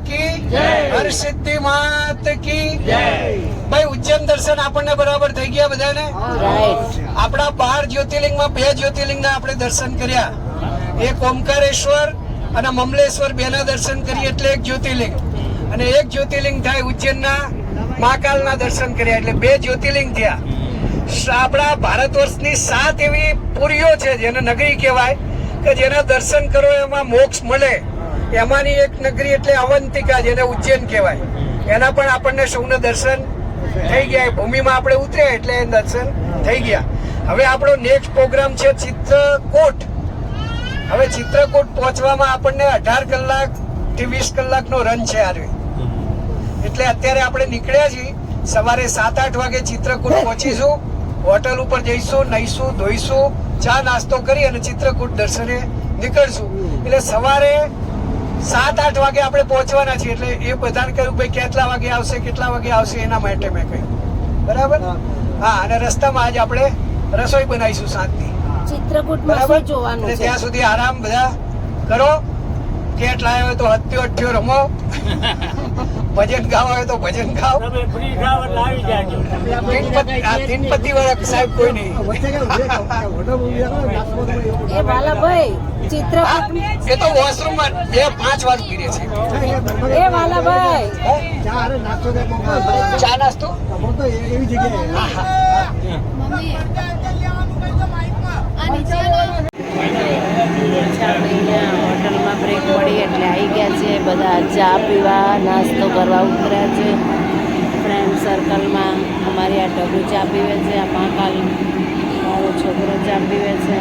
की हर सिद्धि मात की भाई उज्जैन दर्शन આપણને બરાબર થઈ ગયા બધાને આપણા 12 જ્યોતિર્લિંગમાં 2 જ્યોતિર્લિંગના આપણે દર્શન કર્યા એક ઓમકારેશ્વર અને મમલેશ્વર બેના દર્શન કરીએ એટલે એક જ્યોતિર્લિંગ અને એક જ્યોતિર્લિંગ થાય ઉજ્જૈનના મહાકાલના દર્શન કર્યા એટલે 2 જ્યોતિર્લિંગ થયા આપણા ભારત વર્ષની 7 એવી પુરીઓ છે જેને નગરી કહેવાય કે જેના દર્શન કરો એમાં મોક્ષ મળે એમાંની એક નગરી એટલે અવંતિકા જેને ઉજ્જૈન કહેવાય એના પણ આપણને સૌને દર્શન થઈ ગયા ભૂમિમાં આપણે ઉતર્યા એટલે દર્શન થઈ ગયા હવે આપણો નેક્સ્ટ પ્રોગ્રામ છે ચિત્રકૂટ હવે ચિત્રકૂટ પહોંચવામાં આપણને 18 કલાકથી 20 કલાકનો રન છે આ એટલે અત્યારે આપણે નીકળ્યા છીએ સવારે 7-8 વાગે ચિત્રકૂટ પહોંચીશું હોટલ ઉપર જઈશું નહીશું ધોઈશું ચા નાસ્તો કરી અને ચિત્રકૂટ દર્શને નીકળશું એટલે સવારે 7-8 વાગે આપણે પહોંચવાના છીએ એટલે એ બધાને કહ્યું ભાઈ કેટલા વાગે આવશે એના માટે મેં કહ્યું બરાબર હા અને રસ્તામાં આજ આપણે રસોઈ બનાવીશું સાંજની ચિત્રકૂટમાં જોવાનું છે ત્યાં સુધી આરામ બધા કરો કેટ લાવ્યો હોય તો હત્યો અઠ્યો રમો ભજન ગાવા હોય તો ભજન ગાઓ તીનપતિ વાળા સાહેબ કોઈ નહીં એ વાલાભાઈ ચિત્રકૂટ એ તો વોશરૂમમાં 2-5 વાર પીરે છે એ વાલાભાઈ ચા નાસ્તો એવી જગ્યાએ હોટલમાં બ્રેક પડી એટલે આવી ગયા છે બધા ચા પીવા નાસ્તો કરવા ઉતર્યા છે ફ્રેન્ડ સર્કલમાં અમારી આ ડબુ ચા પીવે છે આ મહાકાલ મારો છોકરો ચા પીવે છે